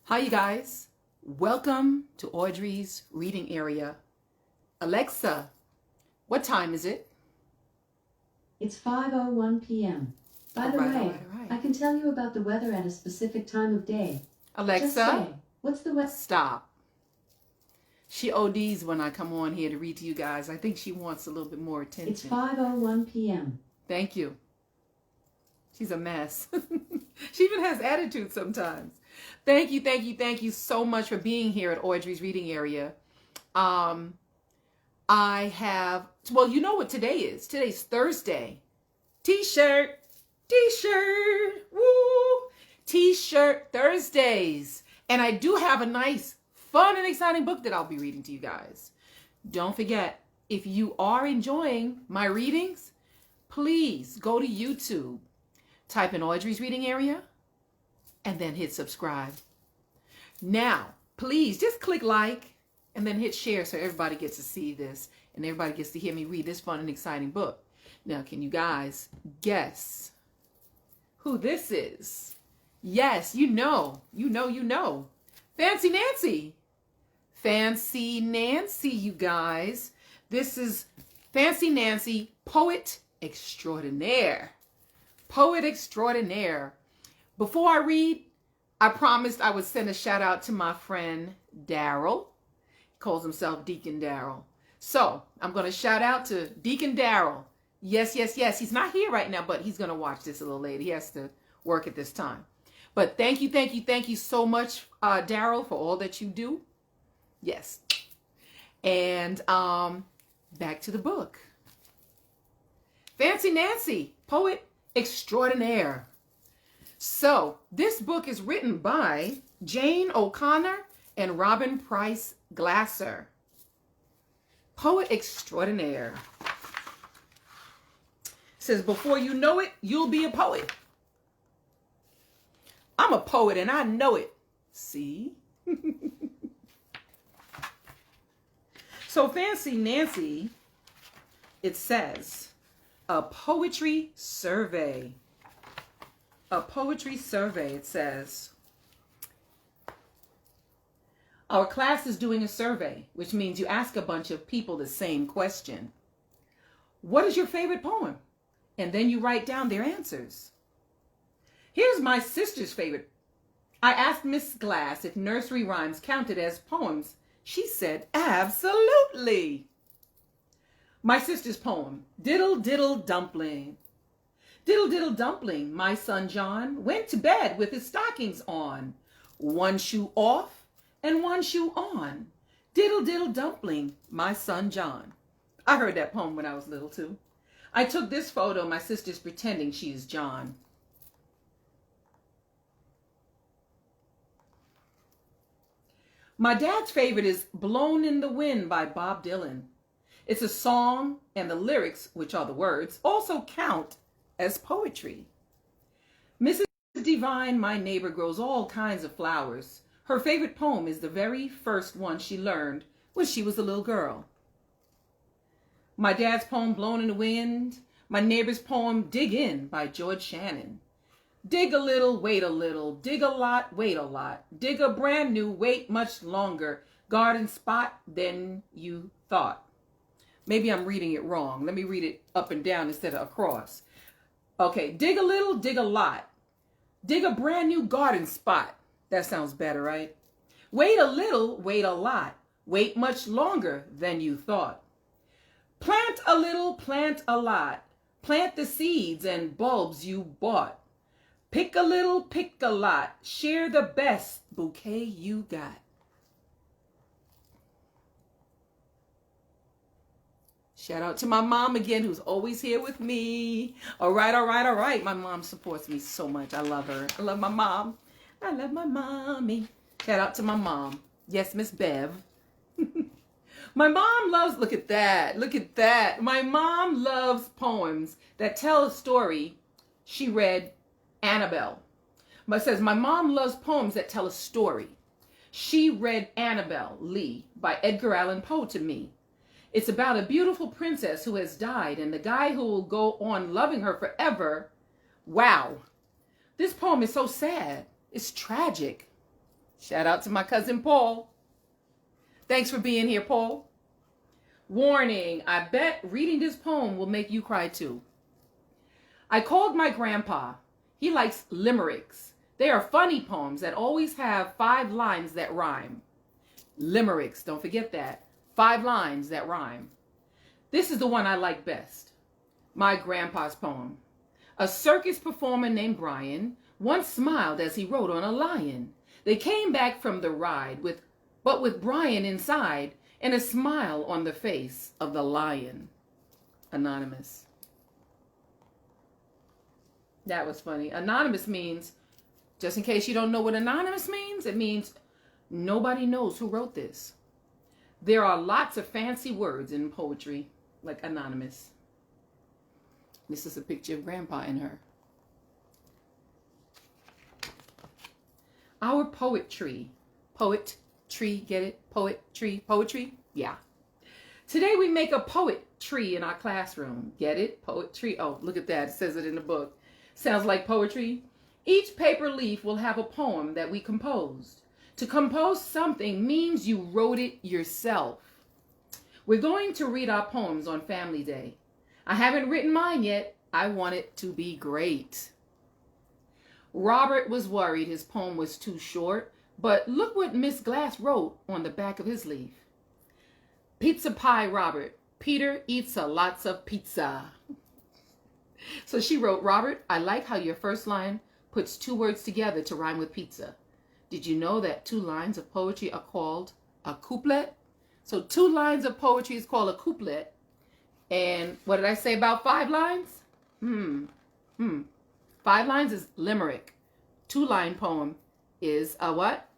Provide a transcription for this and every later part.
Hi, you guys. Welcome to Audrey's reading area. Alexa, what time is it? It's 5:01 p.m. By the way, I can tell you about the weather at a specific time of day. Alexa, just say, what's the weather? Stop. She ODs when I come on here to read to you guys. I think she wants a little bit more attention. It's 5:01 p.m. Thank you. She's a mess. She even has attitude sometimes. Thank you so much for being here at Audrey's reading area. I have, well, you know what today is. Today's Thursday. T-shirt, woo, T-shirt Thursdays. And I do have a nice, fun, and exciting book that I'll be reading to you guys. Don't forget, if you are enjoying my readings, please go to YouTube, type in Audrey's reading area, and then hit subscribe. Now, please just click like and then hit share so everybody gets to see this and everybody gets to hear me read this fun and exciting book. Now, can you guys guess who this is? Yes, you know. Fancy Nancy. Fancy Nancy, you guys. This is Fancy Nancy, Poet Extraordinaire. Poet Extraordinaire. Before I read, I promised I would send a shout out to my friend Daryl. He calls himself Deacon Daryl. So I'm going to shout out to Deacon Daryl. Yes. He's not here right now, but he's going to watch this a little later. He has to work at this time. But thank you so much, Daryl, for all that you do. Yes. And back to the book. Fancy Nancy, Poet Extraordinaire. So this book is written by Jane O'Connor and Robin Price Glasser. Poet Extraordinaire. Says, before you know it, you'll be a poet. I'm a poet and I know it. See? So Fancy Nancy, it says, a poetry survey. A poetry survey, it says. Our class is doing a survey, which means you ask a bunch of people the same question. What is your favorite poem? And then you write down their answers. Here's my sister's favorite. I asked Miss Glass if nursery rhymes counted as poems. She said, absolutely. My sister's poem, Diddle Diddle Dumpling. Diddle Diddle Dumpling, my son John went to bed with his stockings on. One shoe off and one shoe on. Diddle Diddle Dumpling, my son John. I heard that poem when I was little too. I took this photo. My sister's pretending she is John. My dad's favorite is Blown in the Wind by Bob Dylan. It's a song, and the lyrics, which are the words, also count as poetry. Mrs. Divine, my neighbor, grows all kinds of flowers. Her favorite poem is the very first one she learned when she was a little girl. My dad's poem, Blown in the Wind. My neighbor's poem, Dig In by George Shannon. Dig a little, wait a little. Dig a lot, wait a lot. Dig a brand new, wait much longer. Garden spot than you thought. Maybe I'm reading it wrong. Let me read it up and down instead of across. Okay, dig a little, dig a lot. Dig a brand new garden spot. That sounds better, right? Wait a little, wait a lot. Wait much longer than you thought. Plant a little, plant a lot. Plant the seeds and bulbs you bought. Pick a little, pick a lot. Share the best bouquet you got. Shout out to my mom again, who's always here with me. All right. My mom supports me so much. I love her. I love my mom. I love my mommy. Shout out to my mom. Yes, Miss Bev. My mom loves, look at that. My mom loves poems that tell a story. She read Annabelle. But it says, my mom loves poems that tell a story. She read Annabelle Lee by Edgar Allan Poe to me. It's about a beautiful princess who has died and the guy who will go on loving her forever. Wow. This poem is so sad. It's tragic. Shout out to my cousin Paul. Thanks for being here, Paul. Warning, I bet reading this poem will make you cry too. I called my grandpa. He likes limericks. They are funny poems that always have 5 lines that rhyme. Limericks, don't forget that. 5 lines that rhyme. This is the one I like best. My grandpa's poem. A circus performer named Brian once smiled as he rode on a lion. They came back from the ride with Brian inside and a smile on the face of the lion. Anonymous. That was funny. Anonymous means, just in case you don't know what anonymous means, it means nobody knows who wrote this. There are lots of fancy words in poetry, like anonymous. This is a picture of Grandpa and her. Our poetry. Poet tree, get it? Poetry, poetry? Yeah. Today we make a poet tree in our classroom. Get it? Poetry. Oh, look at that. It says it in the book. Sounds like poetry. Each paper leaf will have a poem that we composed. To compose something means you wrote it yourself. We're going to read our poems on Family Day. I haven't written mine yet. I want it to be great. Robert was worried his poem was too short, but look what Miss Glass wrote on the back of his leaf. Pizza pie, Robert. Peter eats a lots of pizza. So she wrote, Robert, I like how your first line puts 2 words together to rhyme with pizza. Did you know that 2 lines of poetry are called a couplet? So 2 lines of poetry is called a couplet. And what did I say about 5 lines? 5 lines is limerick. 2-line poem is a what?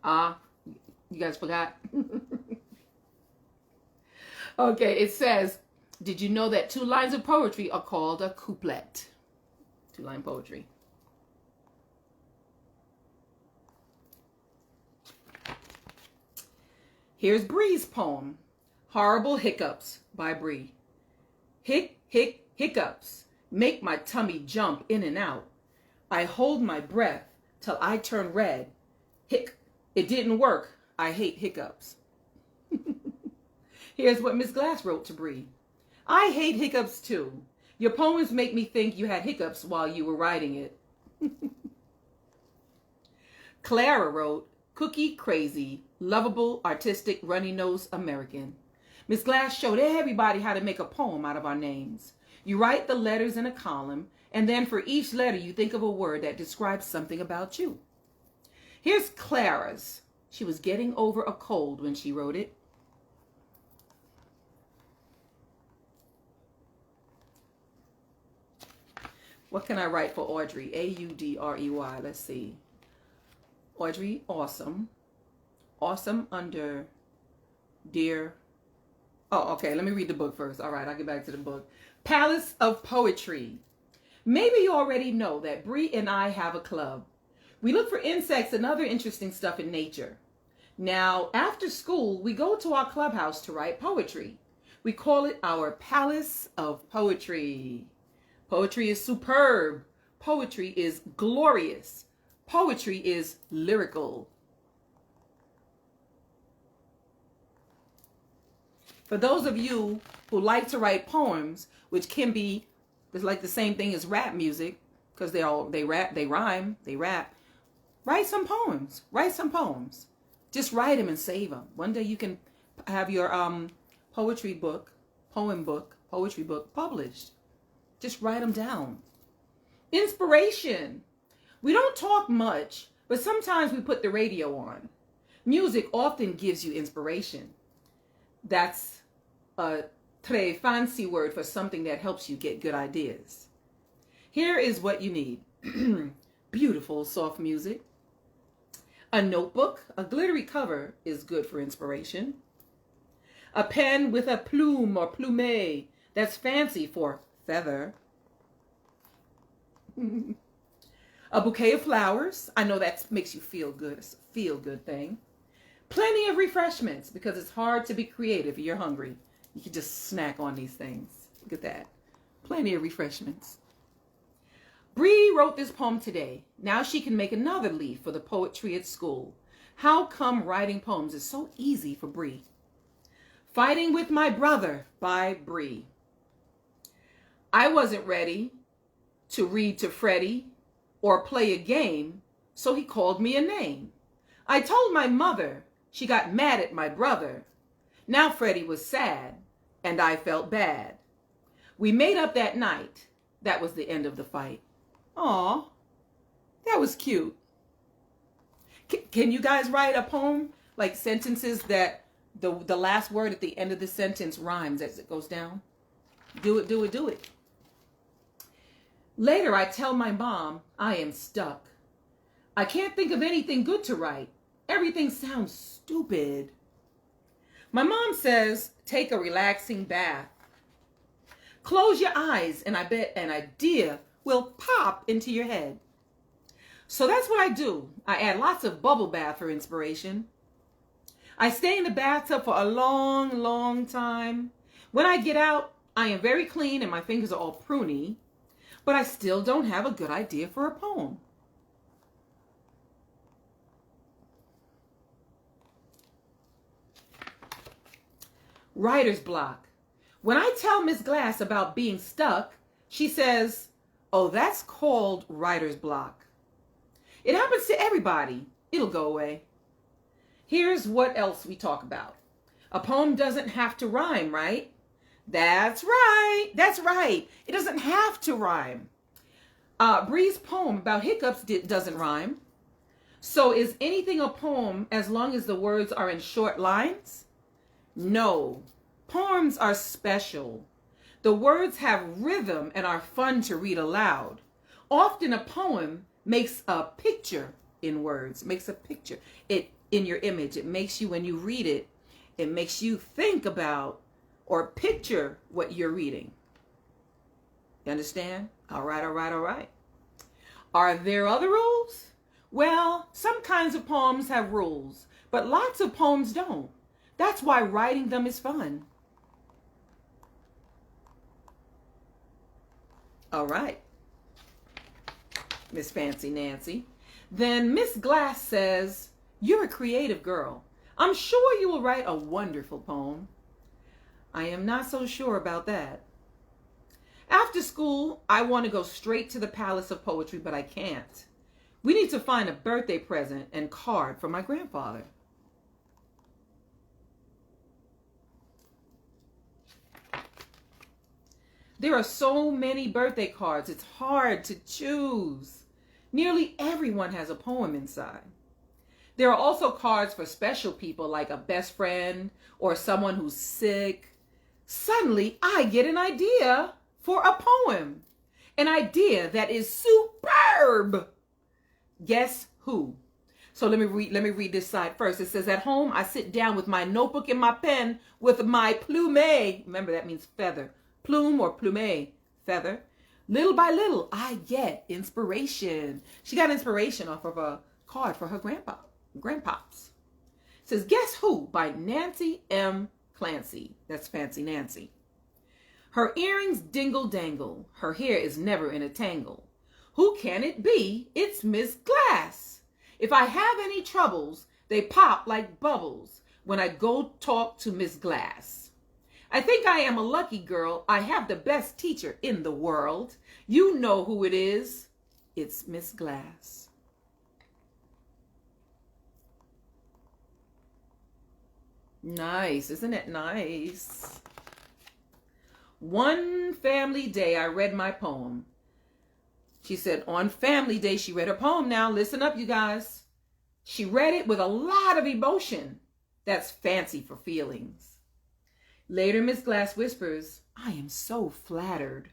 You guys forgot? Okay, it says, did you know that 2 lines of poetry are called a couplet? 2-line poetry. Here's Bree's poem, Horrible Hiccups by Bree. Hiccups make my tummy jump in and out. I hold my breath till I turn red. It didn't work. I hate hiccups. Here's what Miss Glass wrote to Bree. I hate hiccups too. Your poems make me think you had hiccups while you were writing it. Clara wrote, Cookie crazy, lovable, artistic, runny-nosed American. Miss Glass showed everybody how to make a poem out of our names. You write the letters in a column, and then for each letter you think of a word that describes something about you. Here's Clara's. She was getting over a cold when she wrote it. What can I write for Audrey? Audrey. Let's see. Audrey, awesome. Awesome under dear. Oh, okay. Let me read the book first. All right, I'll get back to the book. Palace of Poetry. Maybe you already know that Bree and I have a club. We look for insects and other interesting stuff in nature. Now, after school, we go to our clubhouse to write poetry. We call it our Palace of Poetry. Poetry is superb. Poetry is glorious. Poetry is lyrical. For those of you who like to write poems, which can be, it's like the same thing as rap music, because they rhyme, they rap. Write some poems. Write some poems. Just write them and save them. One day you can have your poetry book published. Just write them down. Inspiration. We don't talk much, but sometimes we put the radio on. Music often gives you inspiration. That's a très fancy word for something that helps you get good ideas. Here is what you need. Beautiful, soft music. A notebook, a glittery cover is good for inspiration. A pen with a plume or plume, that's fancy for feather. A bouquet of flowers. I know that makes you feel good. It's a feel-good thing. Plenty of refreshments, because it's hard to be creative if you're hungry. You can just snack on these things. Look at that. Plenty of refreshments. Bree wrote this poem today. Now she can make another leaf for the poetry at school. How come writing poems is so easy for Bree? Fighting with My Brother by Bree. I wasn't ready to read to Freddie or play a game, so he called me a name. I told my mother, she got mad at my brother. Now Freddie was sad, and I felt bad. We made up that night. That was the end of the fight. Aw, that was cute. Can you guys write a poem, like sentences that the last word at the end of the sentence rhymes as it goes down? Do it, do it, do it. Later, I tell my mom I am stuck. I can't think of anything good to write. Everything sounds stupid. My mom says, take a relaxing bath. Close your eyes and I bet an idea will pop into your head. So that's what I do. I add lots of bubble bath for inspiration. I stay in the bathtub for a long, long time. When I get out, I am very clean and my fingers are all pruny, but I still don't have a good idea for a poem. Writer's block. When I tell Miss Glass about being stuck, she says, oh, that's called writer's block. It happens to everybody. It'll go away. Here's what else we talk about. A poem doesn't have to rhyme, right? That's right. That's right. It doesn't have to rhyme. Bree's poem about hiccups doesn't rhyme. So is anything a poem as long as the words are in short lines? No. Poems are special. The words have rhythm and are fun to read aloud. Often a poem makes a picture in words, makes a picture in your image. It makes you, when you read it, it makes you think about or picture what you're reading. You understand? All right, all right, all right. Are there other rules? Well, some kinds of poems have rules, but lots of poems don't. That's why writing them is fun. All right, Miss Fancy Nancy. Then Miss Glass says, you're a creative girl. I'm sure you will write a wonderful poem. I am not so sure about that. After school, I want to go straight to the Palace of Poetry, but I can't. We need to find a birthday present and card for my grandfather. There are so many birthday cards, it's hard to choose. Nearly everyone has a poem inside. There are also cards for special people like a best friend or someone who's sick. Suddenly, I get an idea for a poem. An idea that is superb. Guess who? So let me read this side first. It says, at home, I sit down with my notebook and my pen with my plume. Remember, that means feather. Plume or plume, feather. Little by little, I get inspiration. She got inspiration off of a card for her grandpops. It says, Guess Who by Nancy M. Clancy. That's Fancy Nancy. Her earrings dingle dangle. Her hair is never in a tangle. Who can it be? It's Miss Glass. If I have any troubles, they pop like bubbles when I go talk to Miss Glass. I think I am a lucky girl. I have the best teacher in the world. You know who it is. It's Miss Glass. Nice, isn't it nice? One family day, I read my poem. She said on family day, she read her poem. Now, listen up, you guys. She read it with a lot of emotion. That's fancy for feelings. Later, Miss Glass whispers, I am so flattered.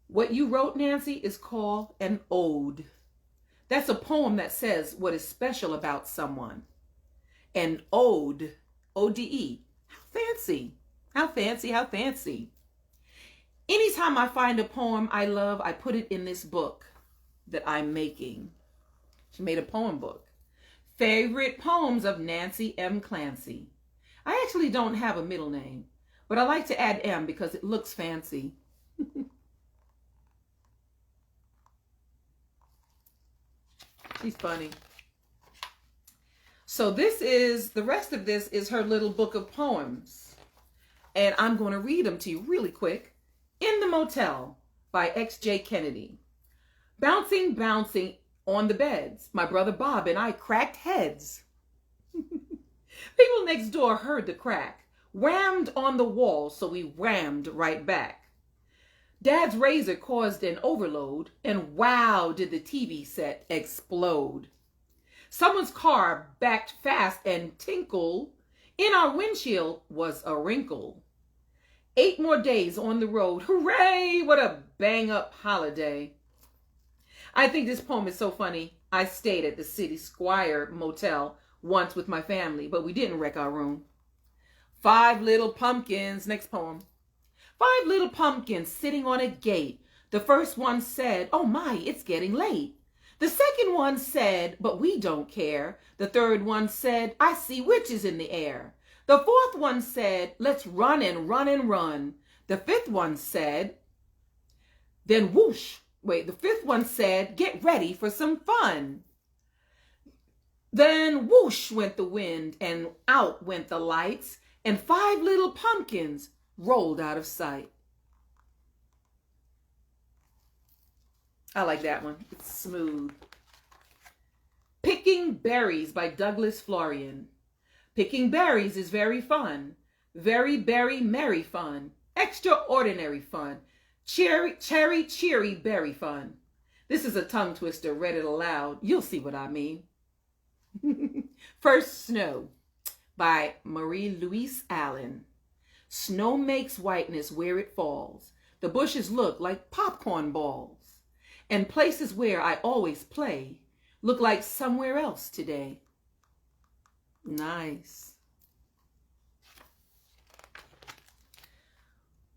What you wrote, Nancy, is called an ode. That's a poem that says what is special about someone. An ode, O-D-E. How fancy, how fancy, how fancy. Anytime I find a poem I love, I put it in this book that I'm making. She made a poem book. Favorite Poems of Nancy M. Clancy. I actually don't have a middle name, but I like to add M because it looks fancy. She's funny. So the rest of this is her little book of poems. And I'm going to read them to you really quick. In the Motel by X.J. Kennedy. Bouncing, bouncing on the beds. My brother Bob and I cracked heads. People next door heard the crack. Whammed on the wall, so we whammed right back. Dad's razor caused an overload, and wow, did the TV set explode. Someone's car backed fast and tinkle. In our windshield was a wrinkle. 8 more days on the road. Hooray! What a bang-up holiday. I think this poem is so funny. I stayed at the City Squire Motel once with my family, but we didn't wreck our room. 5 little pumpkins. Next poem. 5 little pumpkins sitting on a gate. The first one said, "Oh my, it's getting late." The second one said, "But we don't care." The third one said, "I see witches in the air." The fourth one said, "Let's run and run and run." The fifth one said, then whoosh. The fifth one said, "Get ready for some fun." Then whoosh went the wind and out went the lights, and 5 little pumpkins rolled out of sight. I like that one. It's smooth. Picking Berries by Douglas Florian. Picking berries is very fun. Very berry merry fun. Extraordinary fun. Cherry cheery berry fun. This is a tongue twister. Read it aloud. You'll see what I mean. First Snow by Marie-Louise Allen. Snow makes whiteness where it falls. The bushes look like popcorn balls. And places where I always play look like somewhere else today. Nice.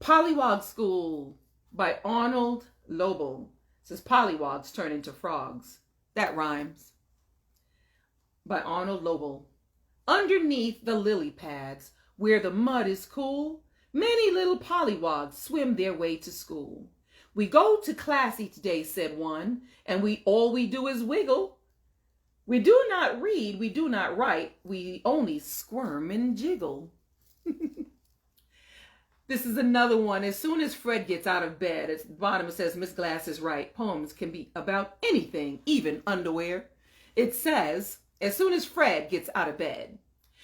Pollywog School by Arnold Lobel. It says pollywogs turn into frogs. That rhymes. By Arnold Lobel. Underneath the lily pads, where the mud is cool, many little pollywogs swim their way to school. We go to class each day, said one, and all we do is wiggle. We do not read, we do not write, we only squirm and jiggle. This is another one. As soon as Fred gets out of bed, at the bottom it says, Miss Glass is right. Poems can be about anything, even underwear. It says, as soon as Fred gets out of bed.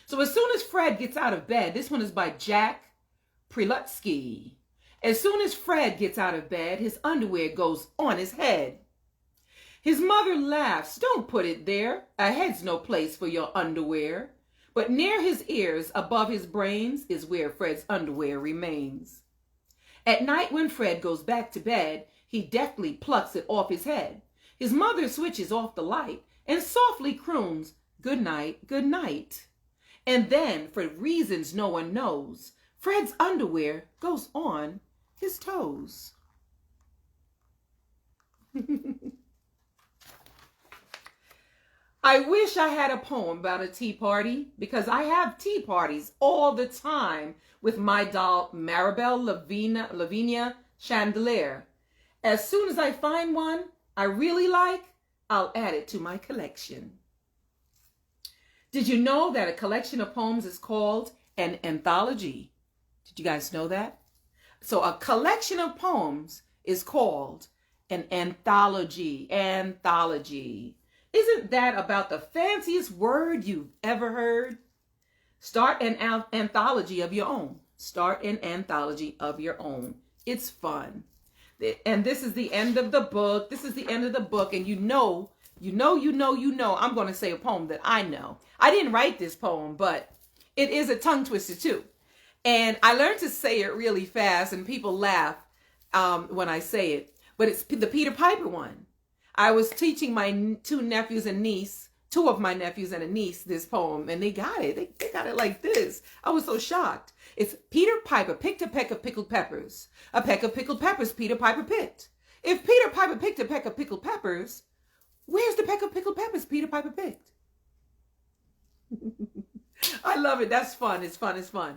So as soon as Fred gets out of bed, this one is by Jack Prelutsky. As soon as Fred gets out of bed, his underwear goes on his head. His mother laughs, "Don't put it there. A head's no place for your underwear." But near his ears, above his brains, is where Fred's underwear remains. At night when Fred goes back to bed, he deftly plucks it off his head. His mother switches off the light and softly croons, "Good night, good night." And then, for reasons no one knows, Fred's underwear goes on his toes. I wish I had a poem about a tea party, because I have tea parties all the time with my doll Maribel Lavinia Chandelier. As soon as I find one I really like, I'll add it to my collection. Did you know that a collection of poems is called an anthology? Did you guys know that? So a collection of poems is called an anthology. Anthology. Isn't that about the fanciest word you've ever heard? Start an anthology of your own. Start an anthology of your own. It's fun. And this is the end of the book. This is the end of the book. And you know, I'm going to say a poem that I know. I didn't write this poem, but it is a tongue twister too. And I learned to say it really fast, and people laugh when I say it. But it's the Peter Piper one. I was teaching my two of my nephews and a niece this poem, and they got it. They got it like this. I was so shocked. It's Peter Piper picked a peck of pickled peppers. A peck of pickled peppers Peter Piper picked. If Peter Piper picked a peck of pickled peppers, where's the peck of pickled peppers Peter Piper picked? I love it. That's fun. It's fun. It's fun.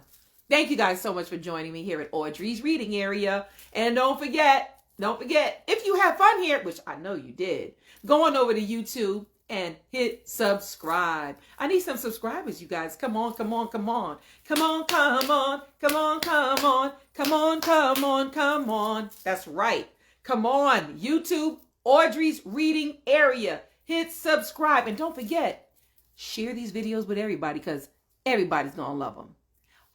Thank you guys so much for joining me here at Audrey's Reading Area. And don't forget, if you have fun here, which I know you did, go on over to YouTube and hit subscribe. I need some subscribers, you guys. Come on, come on, come on. Come on, come on, come on, come on. Come on, come on, come on. That's right. Come on, YouTube, Audrey's Reading Area. Hit subscribe. And don't forget, share these videos with everybody because everybody's going to love them.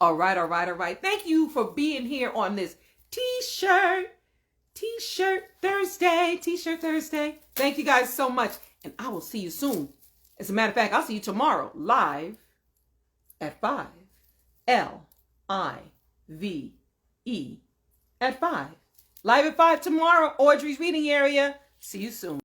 All right, all right, all right. Thank you for being here on this T-shirt Thursday. Thank you guys so much. And I will see you soon. As a matter of fact, I'll see you tomorrow live at 5. L-I-V-E at 5. Live at 5 tomorrow, Audrey's Reading Area. See you soon.